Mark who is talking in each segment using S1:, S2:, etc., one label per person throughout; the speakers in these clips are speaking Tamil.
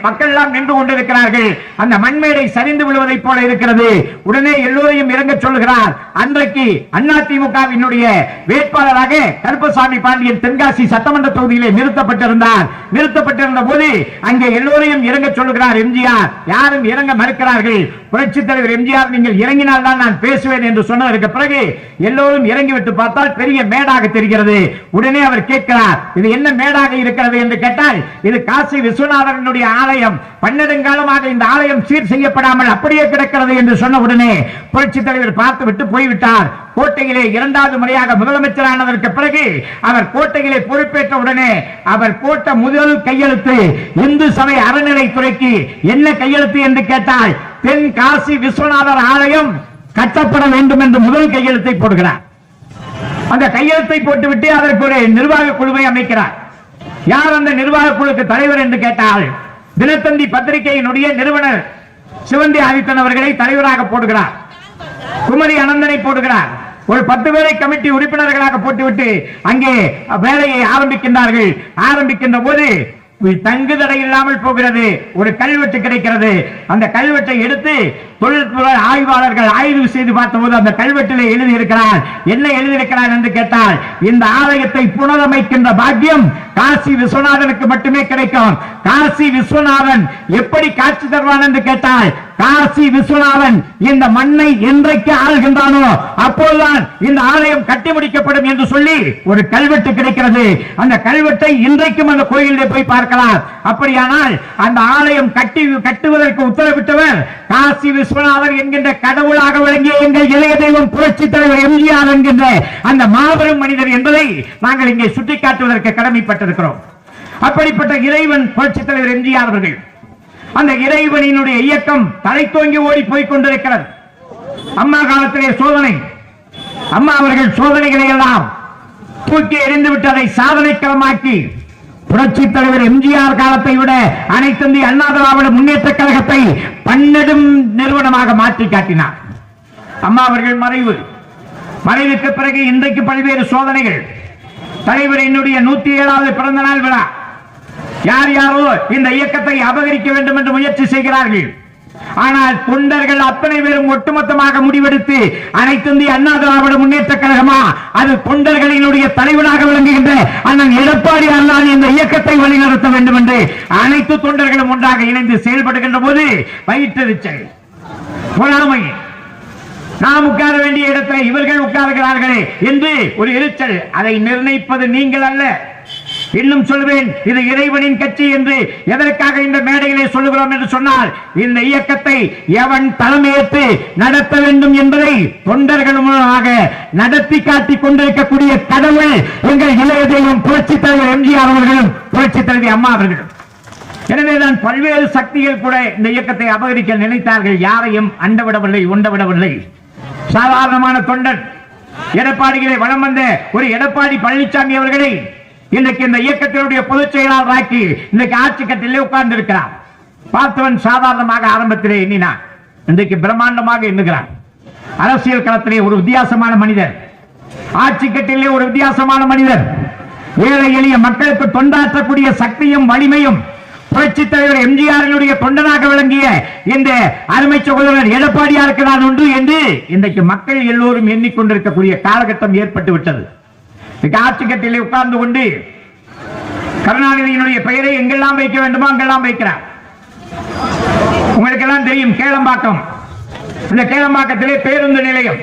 S1: மக்கள் எல்லாம் நின்று கொண்டிருக்கிறார்கள். அந்த மண்மேடை சரிந்து விழுவதைப் போல இருக்கிறது. உடனே எல்லோரையும் இறங்க சொல்லுகிறார். அன்றைக்கு அதிமுகவினுடைய வேட்பாளராக கருப்பசாமி பாண்டியன் தென்காசி சட்டமன்ற தொகுதியிலே நிறுத்தப்பட்டிருந்தார். நிறுத்தப்பட்டிருந்த போது அங்கே எல்லோரையும் இறங்க சொல்லுகிறார் எம்ஜிஆர். யாரும் இறங்க மறுக்கிறார்கள். புரட்சித் தலைவர் எம்ஜிஆர், நீங்கள் இறங்கினால் தான் நான் பேசுவேன் என்று சொன்னதற்கு பிறகு எல்லோரும் இறங்கிவிட்டு பார்த்தால் பெரிய மேடாக தெரிகிறது. உடனே அவர் கேட்கிறார், இது என்ன மேடாக இருக்கிறது என்று கேட்டால், இது காசி விஸ்வநாதனுடைய ஆலயம். பன்னெடுங்காலமாக இந்த ஆலயம் சீர் செய்யப்படாமல் அப்படியே கிடக்கிறது என்று சொன்ன உடனே புரட்சித் தலைவர் பார்த்துவிட்டு போய்விட்டார். கோட்டையிலே இரண்டாவது முறையாக முதலமைச்சரானதற்கு பிறகு அவர் கோட்டையிலே பொறுப்பேற்ற உடனே அவர் போட்ட முதல் கையெழுத்து இந்து சபை அறநிலைத்துறைக்கு. என்ன கையெழுத்து என்று கேட்டால், தென் காசி விஸ்வநாதர் ஆலயம் கட்டப்பட வேண்டும் என்று முதல் கையெழுத்தை போடுகிறார். அந்த கையெழுத்தை போட்டுவிட்டு அதற்கு ஒரு நிர்வாக குழுவை அமைக்கிறார். யார் அந்த நிர்வாக குழுக்கு தலைவர் என்று கேட்டால், தினத்தந்தி பத்திரிகையினுடைய நிறுவனர் சிவந்தி ஆதித்தன் அவர்களை தலைவராக போடுகிறார். குமரி அனந்தனை போடுகிறார். ஒரு 10 பேரை கமிட்டி உறுப்பினர்களாக போட்டுவிட்டு அங்கே வேலையை ஆரம்பிக்கின்றார்கள். ஆரம்பிக்கின்ற போது தங்குதடை இல்லாமல் போகிறது. ஒரு கல்வெட்டு கிடைக்கிறது. அந்த கல்வெட்டை எடுத்து தொழில்துறை ஆய்வாளர்கள் ஆய்வு செய்து பார்த்தபோது அந்த கல்வெட்டிலே எழுதியிருக்கிறார். என்ன எழுதியிருக்கிறார் என்று கேட்டால், இந்த ஆலயத்தை புனரமைக்கின்ற பாக்கியம் காசி விஸ்வநாதனுக்கு மட்டுமே கிடைக்கும். காசி விஸ்வநாதன் எப்படி காட்சி தருவான் என்று கேட்டால், காசி விஸ்வநாதன் இந்த மண்ணை என்றைக்கு ஆள்கின்றானோ அப்போதுதான் இந்த ஆலயம் கட்டி முடிக்கப்படும் என்று சொல்லி ஒரு கல்வெட்டு கிடைக்கிறது. அந்த கல்வெட்டை இன்றைக்கும் அந்த கோயிலில் போய் பார்க்கலாம். அப்படியானால் அந்த ஆலயம் கட்டுவதற்கு உத்தரவிட்டவர் காசி விஸ்வநாதர் என்கின்ற கடவுளாக விளங்கிய எங்கள் இளைய தெய்வம் புரட்சித் தலைவர் எம்ஜிஆர் என்கின்ற அந்த மாபெரும் மனிதர் என்பதை நாங்கள் இங்கே சுட்டிக்காட்டுவதற்கு கடமைப்பட்டிருக்கிறோம். அப்படிப்பட்ட இறைவன் புரட்சித் தலைவர் எம்ஜிஆர் அவர்கள். அந்த இறைவனினுடைய இயக்கம் தலை தோங்கி ஓடி போய் கொண்டிருக்கிறது. அம்மா காலத்திலே சோதனை. அம்மா அவர்கள் சோதனைகளை எல்லாம் தூக்கி எறிந்துவிட்டு அதை சாதனைக்களமாக்கி புரட்சித் தலைவர் எம்ஜிஆர் காலத்தை விட அனைத்து இந்திய அண்ணா திராவிட முன்னேற்ற கழகத்தை பன்னெடும் நிறுவனமாக மாற்றி காட்டினார். அம்மா அவர்கள் மறைவுக்கு பிறகு இன்றைக்கு பல்வேறு சோதனைகள். தலைவரினுடைய 107வது பிறந்த நாள் விழா. யார் யாரோ இந்த இயக்கத்தை அபகரிக்க வேண்டும் என்று முயற்சி செய்கிறார்கள். ஆனால் தொண்டர்கள் அத்தனை பேரும் ஒட்டுமொத்தமாக முடிவெடுத்து அனைத்து இந்திய அண்ணா திராவிட முன்னேற்ற கழகமா, அது தொண்டர்களினுடைய தலைவனாக விளங்குகின்ற அண்ணன் எடப்பாடி அண்ணான் இந்த இயக்கத்தை வழிநடத்த வேண்டும் என்று அனைத்து தொண்டர்களும் ஒன்றாக இணைந்து செயல்படுகின்ற போது வயிற்றெரிச்சல், பொறாமை, நாம் உட்கார வேண்டிய இடத்தில் இவர்கள் உட்காருகிறார்களே என்று ஒரு எரிச்சல். அதை நிர்ணயிப்பது நீங்கள் அல்ல. இன்னும் சொல்வேன், இது இறைவனின் கட்சி என்று எதற்காக இந்த மேடையிலே சொல்லுகிறோம் என்று சொன்னால், இந்த இயக்கத்தை எவன் தலைமையேற்று நடத்த வேண்டும் என்பதை தொண்டர்கள் மூலமாக நடத்தி காட்டிக் கொண்டிருக்கக்கூடிய கடவுள் எங்கள் இளைய தெய்வம் புரட்சித் தலைவர் எம்ஜிஆர் அவர்களும் புரட்சித் தலைவி அம்மா அவர்களும். எனவேதான் பல்வேறு சக்திகள் கூட இந்த இயக்கத்தை அபகரிக்க நினைத்தார்கள். யாரையும் அண்டவிடவில்லை, உண்டவிடவில்லை. சாதாரணமான தொண்டன் எடப்பாடிகளை வலம் வந்த ஒரு எடப்பாடி பழனிசாமி அவர்களை இன்றைக்கு இந்த இயக்கத்தினுடைய பொதுச் செயலாளராக்கி இன்றைக்கு ஆட்சி கட்டிலே உட்கார்ந்து இருக்கிறார். பார்த்தவன் சாதாரணமாக ஆரம்பத்திலே எண்ணினான், இன்றைக்கு பிரம்மாண்டமாக எண்ணுகிறான். அரசியல் களத்திலே ஒரு வித்தியாசமான மனிதர், ஆட்சி கட்டிலே ஒரு வித்தியாசமான மனிதர், ஏழை எளிய மக்களுக்கு தொண்டாற்றக்கூடிய சக்தியும் வலிமையும் புரட்சித் தலைவர் எம்ஜிஆரினுடைய தொண்டனாக விளங்கிய இந்த அருமை சகோதரர் எடப்பாடியாருக்கு நான் உண்டு என்று இன்றைக்கு மக்கள் எல்லோரும் எண்ணிக்கொண்டிருக்கக்கூடிய காலகட்டம் ஏற்பட்டு விட்டது. ஆட்சி கட்டிலே உட்கார்ந்து கொண்டு கருணாநிதியினுடைய பெயரை எங்கெல்லாம் வைக்க வேண்டுமோ அங்கெல்லாம் வைக்கிறார். உங்களுக்கு எல்லாம் தெரியும், கேளம்பாக்கம். இந்த கேளம்பாக்கத்திலே பேருந்து நிலையம்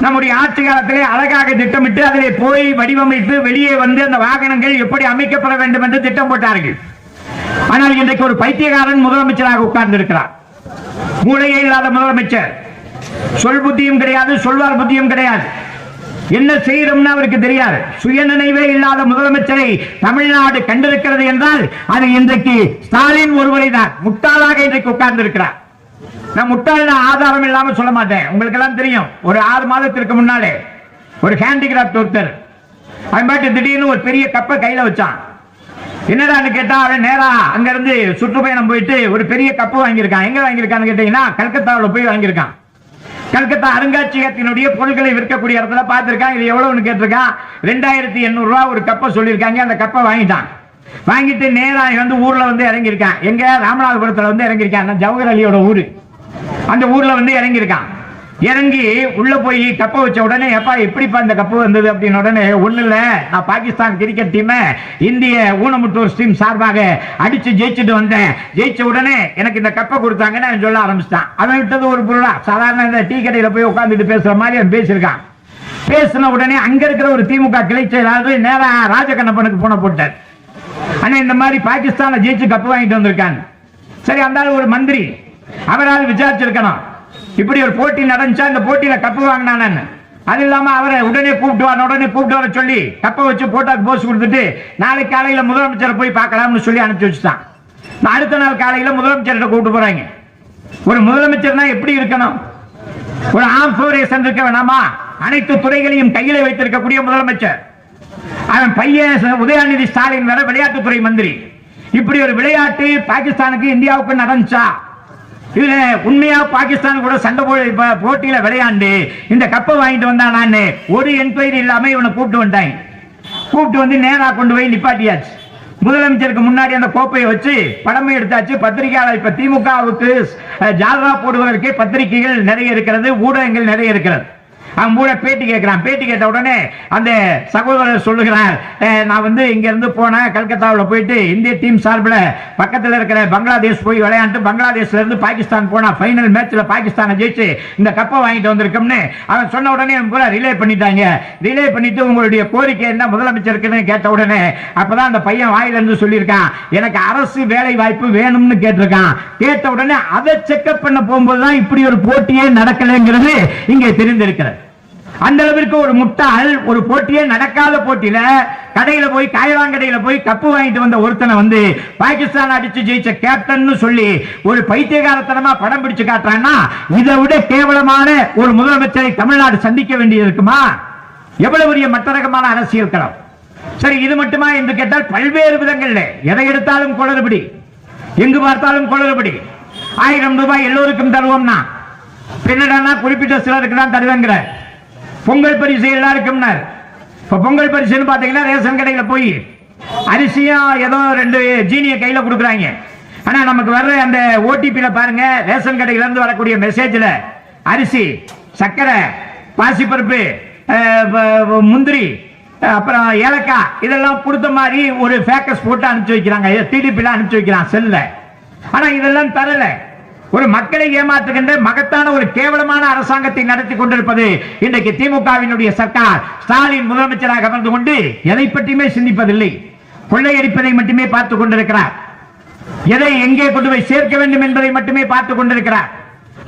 S1: நம்முடைய ஆட்சி காலத்திலே அழகாக திட்டமிட்டு அதிலே போய் வடிவமைத்து வெளியே வந்து அந்த வாகனங்கள் எப்படி அமைக்கப்பட வேண்டும் என்று திட்டம் போட்டார்கள். ஆனால் இன்றைக்கு ஒரு பைத்தியக்காரன் முதலமைச்சராக உட்கார்ந்து இருக்கிறார். மூளையே இல்லாத முதலமைச்சர். சொல் புத்தியும் கிடையாது, சொல்வார் புத்தியும் கிடையாது. என்ன செய்யறோம்னு அவருக்கு தெரியாது. சுயநினைவே இல்லாத முதலமைச்சரை தமிழ்நாடு கண்டிருக்கிறது என்றால் அது இன்றைக்கு ஸ்டாலின் ஒருவரை தான் முட்டாளாக இன்றைக்கு உட்கார்ந்து இருக்கிறார். நான் முட்டாள் ஆதாரம் இல்லாம சொல்ல மாட்டேன். உங்களுக்கு எல்லாம் தெரியும், ஒரு 6 மாதத்திற்கு முன்னாலே ஒரு ஹேண்டிகிராப்ட் ஒருத்தர் அவன் திடீர்னு ஒரு பெரிய கப்பை கையில வச்சான். என்னடான்னு கேட்டா அவன் நேரா அங்க இருந்து சுற்றுப்பயணம் போயிட்டு ஒரு பெரிய கப்பு வாங்கியிருக்கான். எங்க வாங்கியிருக்கான்னு கேட்டீங்கன்னா கல்கத்தாவில் போய் வாங்கியிருக்கான். கல்கத்தா அருங்காட்சியகத்தினுடைய பொருட்களை விற்கக்கூடிய இடத்துல பார்த்திருக்கான். இது எவ்வளவுன்னு கேட்டிருக்கான். 2800 ரூபாய் ஒரு கப்பை சொல்லியிருக்காங்க. அந்த கப்பை வாங்கிட்டான். வாங்கிட்டு நேரா வந்து ஊர்ல வந்து இறங்கியிருக்கான். எங்க ராமநாதபுரத்துல வந்து இறங்கியிருக்கான். ஜவஹர் அலியோட ஊரு. அந்த ஊர்ல வந்து இறங்கியிருக்கான். இறங்கி உள்ள போய் கப்ப வச்ச உடனே எப்பா எப்படிப்பா இந்த கப்பு வந்தது அப்படின்னு உடனே ஒண்ணு இல்ல, நான் பாகிஸ்தான் கிரிக்கெட் டீம் இந்திய ஊனமுற்றோர் டீம் சார்பாக அடிச்சு ஜெயிச்சுட்டு வந்தேன். ஜெயிச்ச உடனே எனக்கு இந்த கப்பை கொடுத்தாங்கன்னு சொல்ல ஆரம்பிச்சிட்டான். அவன் விட்டது ஒரு பொருளா சாதாரண இந்த டீ கடையில போய் உட்காந்துட்டு பேசுற மாதிரி அவன் பேசியிருக்கான். பேசின உடனே அங்க இருக்கிற ஒரு திமுக கிளை செயலாளர் நேரா ராஜகண்ணப்பனுக்கு போன போட்டார். ஆனா இந்த மாதிரி பாகிஸ்தான்ல ஜெயிச்சு கப்பு வாங்கிட்டு வந்திருக்காங்க. சரி, அந்த ஒரு மந்திரி அவரால் விசாரிச்சிருக்கணும், இப்படி ஒரு போட்டி நடந்துச்சா, இந்த போட்டியில கப்பு வாங்கினான்னு. அது இல்லாம அவரை உடனே கூப்பிட்டு வர சொல்லி கப்பை வச்சு போட்டோக்கு போஸ் கொடுத்துட்டு நாளைக்கு காலையில முதலமைச்சரை போய் பார்க்கலாம்னு சொல்லி அனுப்பிச்சு வச்சுட்டான். அடுத்த நாள் காலையில முதலமைச்சர்கிட்ட கூப்பிட்டு போறாங்க. ஒரு முதலமைச்சர்னா எப்படி இருக்கணும்? ஒரு ஆம்புலேஷன் இருக்க வேணாமா? அனைத்து துறைகளையும் கையில வைத்திருக்கக்கூடிய முதலமைச்சர். அவன் பையன் உதயநிதி ஸ்டாலின் வேற விளையாட்டுத்துறை மந்திரி. இப்படி ஒரு விளையாட்டு பாகிஸ்தானுக்கு இந்தியாவுக்கு நடந்துச்சா? இதுல உண்மையா பாகிஸ்தான் கூட சண்டை போட்டியில விளையாண்டு இந்த கப்பை வாங்கிட்டு வந்தானு ஒரு என்கொயரி இல்லாம இவனை கூப்பிட்டு வந்தாங்க. கூப்பிட்டு வந்து நேரா கொண்டு போய் நிப்பாட்டியாச்சு. முதலமைச்சருக்கு முன்னாடி அந்த கோப்பையை வச்சு படமே எடுத்தாச்சு. பத்திரிகையாளர் இப்ப திமுகவுக்கு ஜால்ரா போடுவதற்கே பத்திரிகைகள் நிறைய இருக்கிறது, ஊடகங்கள் நிறைய இருக்கிறது. அவன் கூட பேட்டி கேட்கிறான். பேட்டி கேட்ட உடனே அந்த சகோதரர் சொல்லுகிறார், நான் வந்து இங்க இருந்து போனேன், கல்கத்தாவில் போயிட்டு இந்திய டீம் சார்பில் பக்கத்தில் இருக்கிற பங்களாதேஷ் போய் விளையாண்டு பங்களாதேஷ்ல இருந்து பாகிஸ்தான் போனா ஃபைனல் மேட்ச்ல பாகிஸ்தானை ஜெயிச்சு இந்த கப்பை வாங்கிட்டு வந்திருக்கோம்னு அவன் சொன்ன உடனே பூரா ரிலே பண்ணிட்டாங்க. ரிலே பண்ணிட்டு உங்களுடைய கோரிக்கை என்ன முதலமைச்சருக்குன்னு கேட்ட உடனே அப்பதான் அந்த பையன் வாயிலிருந்து சொல்லியிருக்கான், எனக்கு அரசு வேலை வாய்ப்பு வேணும்னு கேட்டிருக்கான். கேட்ட உடனே அதை செக்அப் பண்ண போகும்போதுதான் இப்படி ஒரு போட்டியே நடக்கலைங்கிறது இங்கே தெரிந்திருக்கிறது. அந்த அளவிற்கு ஒரு முட்டாள் ஒரு போட்டியே நடக்காத போட்டியில கடையில போய் காயவாங்கடையில போய் கப்பு வாங்கிட்டு வந்த ஒருத்தனை வந்து பாகிஸ்தான் அடிச்சு ஜெயிச்ச கேப்டன் சொல்லி ஒரு பைத்தியகாரத்தனமா படம் பிடிச்சு காட்டுறான்னா இதை விட கேவலமான ஒரு முதலமைச்சரை தமிழ்நாடு சந்திக்க வேண்டியது இருக்குமா? எவ்வளவு பெரிய மட்டரகமான அரசியல் களம். சரி, இது மட்டுமா என்று கேட்டால் பல்வேறு விதங்கள்ல எதை எடுத்தாலும் குளறுபடி, எங்கு பார்த்தாலும் குளறுபடி. 1000 ரூபாய் எல்லோருக்கும் தருவோம்னா பின்னடா குறிப்பிட்ட சிலருக்கு தான் தருவேங்கிற. பொங்கல் பரிசு எல்லாருக்கும். பொங்கல் பரிசுன்னு பாத்தீங்கன்னா ரேஷன் கடையில போய் அரிசியும் ஏதோ 2 ஜீனிய கையில கொடுக்குறாங்க. ஆனா நமக்கு வர்ற அந்த ஓடிபில பாருங்க, ரேஷன் கடையில இருந்து வரக்கூடிய மெசேஜ்ல அரிசி, சர்க்கரை, பாசிப்பருப்பு, முந்திரி, அப்புறம் ஏலக்காய் இதெல்லாம் கொடுத்த மாதிரி ஒரு பேக்கஸ் போட்டு அனுப்பிச்சு வைக்கிறாங்க. டிடிபில அனுப்பிச்சு வைக்கிறான் செல்ல. ஆனா இதெல்லாம் தரல. ஒரு மக்களை ஏமாற்றுகின்ற மகத்தான ஒரு கேவலமான அரசாங்கத்தை நடத்தி கொண்டிருப்பது இன்றைக்கு திமுகவினுடைய சர்க்கார். ஸ்டாலின் முதலமைச்சராக அமர்ந்து கொண்டு எதை பற்றியுமே சிந்திப்பதில்லை, கொள்ளையடிப்பதை மட்டுமே பார்த்துக் கொண்டிருக்கிறார். எதை எங்கே கொண்டு போய் சேர்க்க வேண்டும் என்பதை மட்டுமே பார்த்துக் கொண்டிருக்கிறார்.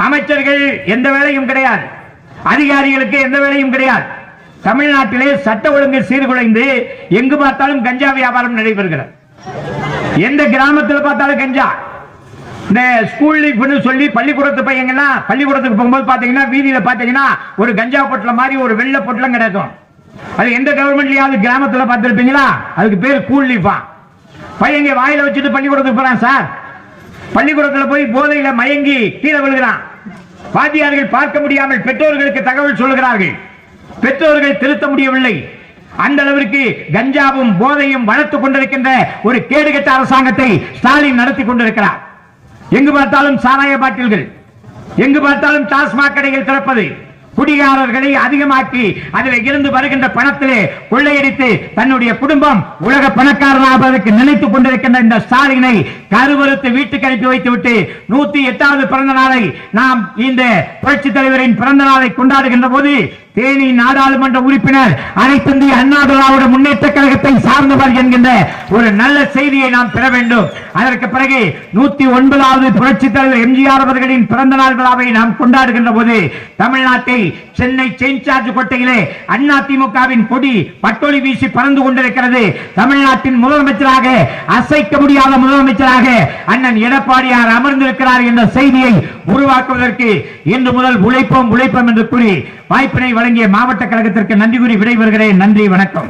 S1: அமைச்சர்கள் எந்த வேலையும் கிடையாது, அதிகாரிகளுக்கு எந்த வேலையும் கிடையாது. தமிழ்நாட்டிலே சட்ட ஒழுங்கு சீர்குலைந்து எங்கு பார்த்தாலும் கஞ்சா வியாபாரம் நடைபெறுகிறது. எந்த கிராமத்தில் பார்த்தாலும் கஞ்சா. இந்த ஸ்கூல் லீஃப்னு சொல்லி பள்ளிக்கூடத்து பையங்கெல்லாம் பள்ளிக்கூடத்துக்கு போகும்போது பாத்தீங்கன்னா வீதியில பாத்தீங்கன்னா ஒரு கஞ்சா பொட்டலம் மாதிரி ஒரு வெள்ளை பொட்டலம் கிடக்கும். அது எந்த கவர்மெண்ட்லயாவது கிராமத்துல பார்த்திருப்பீங்களா? அதுக்கு பேர் கூல் லீஃபா. பையங்க வாயில வச்சுட்டு பள்ளிக்கூடத்துக்கு போறான் சார். பள்ளிக்கூடத்துல போய் போதையில மயங்கி கீழே விழுகிறான். வாத்தியார்கள் பார்க்க முடியாமல் பெற்றோர்களுக்கு தகவல் சொல்லுகிறார்கள். பெற்றோர்கள் திருத்த முடியவில்லை. அந்த அளவிற்கு கஞ்சாவும் போதையும் வளர்த்துக் கொண்டிருக்கின்ற ஒரு கேடுகட்ட அரசாங்கத்தை ஸ்டாலின் நடத்தி கொண்டிருக்கிறார். எங்கு பார்த்தாலும் சாராய பாட்டில்கள், எங்கு பார்த்தாலும் டாஸ்மாக் கடைகள் திறப்பது, குடிகாரர்களை அதிகமாக்கி அதில் இருந்து வருகின்ற பணத்திலே கொள்ளையடித்து தன்னுடைய குடும்பம் உலக பணக்காரனாவதற்கு நினைத்துக் கொண்டிருக்கின்ற இந்த ஸ்டாலினை கருவறுத்து வீட்டுக்கு அனுப்பி வைத்துவிட்டு 108வது பிறந்த நாளை நாம் இந்த புரட்சி தலைவரின் பிறந்த நாளை கொண்டாடுகின்ற போது தேனி நாடாளுமன்ற உறுப்பினர் அனைத்து இந்திய அண்ணா திராவிட முன்னேற்ற கழகத்தை சார்ந்தவர் என்கின்ற ஒரு நல்ல செய்தியை நாம் பெற வேண்டும். அதற்கு பிறகு 109வது புரட்சி தலைவர் எம்ஜிஆர் அவர்களின் பிறந்த நாள் விழாவை நாம் கொண்டாடுகின்ற போது தமிழ்நாட்டை சென்னை செயின்ட் ஜார்ஜ் கோட்டையிலே அண்ணா திமுகவின் கொடி பட்டொலி வீசி பறந்து கொண்டிருக்கிறது. தமிழ்நாட்டின் முதலமைச்சராக அசைக்க முடியாத முதலமைச்சராக அண்ணன் எடப்பாடியார் அமர்ந்திருக்கிறார் என்ற செய்தியை உருவாக்குவதற்கு இன்று முதல் உழைப்போம் என்று கூறி வாய்ப்பினை வழங்கிய மாவட்ட கழகத்திற்கு நன்றி கூறி விடைபெறுகிறேன். நன்றி, வணக்கம்.